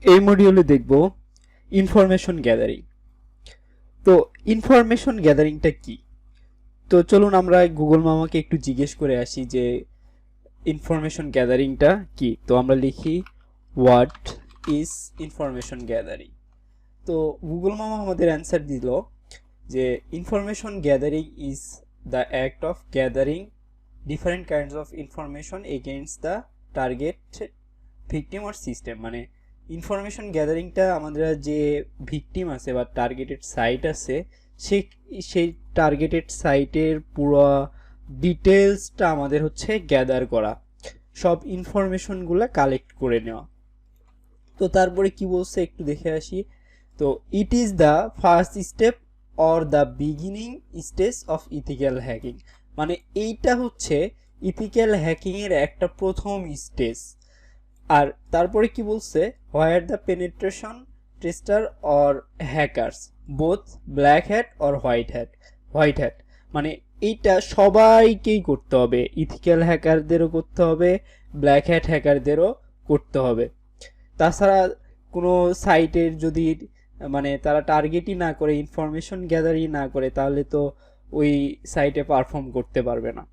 এই মডিউলে দেখব ইনফরমেশন গ্যাদারিং। তো ইনফরমেশন গ্যাদারিংটা কি? তো চলুন আমরা গুগল মামাকে একটু জিজ্ঞেস করে আসি যে ইনফরমেশন গ্যাদারিংটা কি। তো আমরা লিখি হোয়াট ইজ ইনফরমেশন গ্যাদারিং। তো গুগল মামা আমাদের অ্যান্সার দিল যে information gathering is the act of gathering different kinds of information against the target victim or system. মানে ইনফরমেশন গ্যাদারিংটা আমাদের যে ভিকটিম আছে বা টার্গেটেড সাইট আছে সেই টার্গেটেড সাইটের পুরো ডিটেলসটা আমাদের হচ্ছে গ্যাদার করা, সব ইনফরমেশনগুলো কালেক্ট করে নেওয়া। তো তারপরে কি বলছে একটু দেখে আসি। তো it is the first step or the beginning stage of ethical hacking. মানে এইটা হচ্ছে ইথিক্যাল হ্যাকিংয়ের একটা প্রথম স্টেজ। আর তারপরে কি বলছে, where the penetration tester or hackers both black hat or white hat. মানে এইটা সবাইকেই করতে হবে, ইথিক্যাল হ্যাকারদেরও করতে হবে, ব্ল্যাক হ্যাট হ্যাকারদেরও করতে হবে। তাছাড়া কোনো সাইটের যদি মানে তারা টার্গেটই না করে, ইনফরমেশন গ্যাদারই না করে, তাহলে তো ওই সাইটে পারফর্ম করতে পারবে না।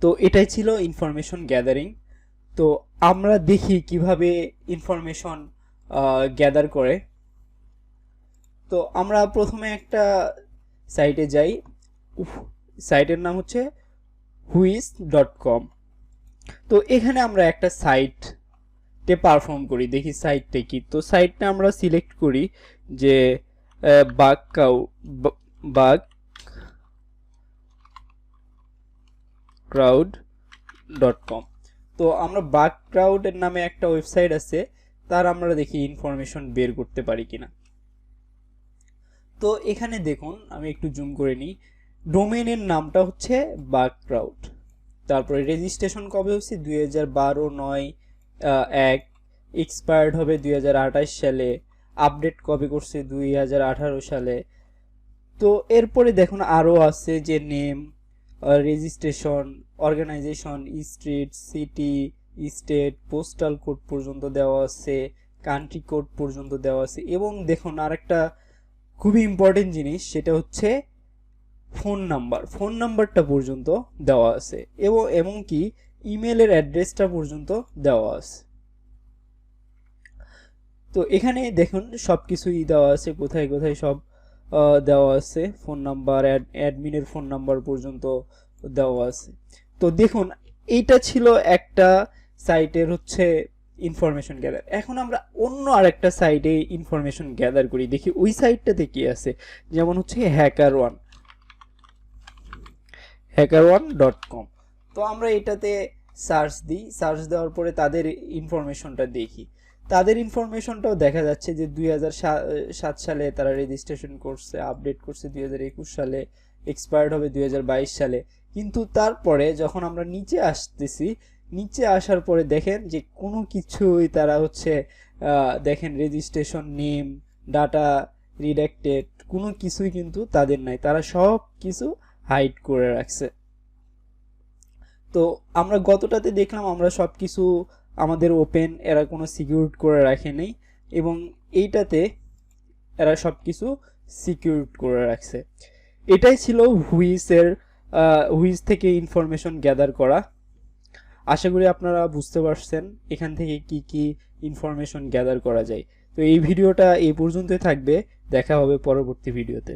তো এটাই ছিল ইনফরমেশন গ্যাদারিং। তো আমরা দেখি কিভাবে ইনফরমেশন গ্যাদার করে। তো আমরা প্রথমে একটা সাইটে যাই, সাইটের নাম হচ্ছে WHOIS.com। তো এখানে আমরা একটা সাইটে পারফর্ম করি, দেখি সাইটটা কি। তো সাইটটা আমরা সিলেক্ট করি যে bugcrowd.com। তো আমরা বাগক্রাউডের নামে একটা ওয়েবসাইট আছে, তার আমরা দেখি ইনফরমেশন বের করতে পারি কিনা। তো এখানে দেখুন, আমি একটু জুম করে নিই, ডোমেনের নামটা হচ্ছে বাগক্রাউড। তারপরে রেজিস্ট্রেশন কবে হচ্ছে 2012/9/1, এক্সপায়ার্ড হবে 2028 সালে, আপডেট কবে করছে 2018 সালে। তো এরপরে দেখুন আরও আছে যে name, registration, organization, street, city, state, postal code পর্যন্ত দেওয়া আছে, কান্ট্রি কোড পর্যন্ত দেওয়া আছে। এবং দেখুন আরেকটা খুবই ইম্পর্টেন্ট জিনিস, সেটা হচ্ছে ফোন নাম্বারটা পর্যন্ত দেওয়া আছে, এবং এমনকি ইমেলের অ্যাড্রেসটা পর্যন্ত দেওয়া আছে। তো এখানে দেখুন সব কিছুই দেওয়া আছে, কোথায় কোথায় সব দেওয়া আছে, ফোন নাম্বার, অ্যাডমিনের ফোন নাম্বার পর্যন্ত দেওয়া আছে। তো দেখুন এইটা ছিল একটা সাইটের হচ্ছে ইনফরমেশন গ্যাদার। এখন আমরা অন্য আরেকটা সাইটে ইনফরমেশন গ্যাদার করি, দেখি ওই সাইটটাতে কি আছে। যেমন হচ্ছে hackerone.com। তো আমরা এটাতে সার্চ দিই, সার্চ দেওয়ার পরে তাদের ইনফরমেশনটা দেখি। তাদের ইনফরমেশনটাও দেখা যাচ্ছে যে 2007 সালে তারা রেজিস্ট্রেশন করছে, আপডেট করছে 2021 সালে, এক্সপায়ার্ড হবে 2022 সালে। কিন্তু তারপরে যখন আমরা নিচে আসতেছি, নিচে আসার পরে দেখেন যে কোনো কিছুই তারা হচ্ছে দেখেন রেজিস্ট্রেশন, নেম, ডাটা রিডাক্টেড, কোনো কিছুই কিন্তু তাদের নাই, তারা সব কিছু হাইড করে রাখছে। তো আমরা গতটাতে দেখলাম আমরা সব কিছু আমাদের ওপেন, এরা কোনো সিকিউর করে রাখে নেই, এবং এইটাতে এরা সব কিছু সিকিউর করে রাখছে। এটাই ছিল হুইস থেকে ইনফরমেশন গ্যাদার করা। আশা করি আপনারা বুঝতে পারছেন এখান থেকে কি কি ইনফরমেশন গ্যাদার করা যায়। তো এই ভিডিওটা এই পর্যন্তই থাকবে, দেখা হবে পরবর্তী ভিডিওতে।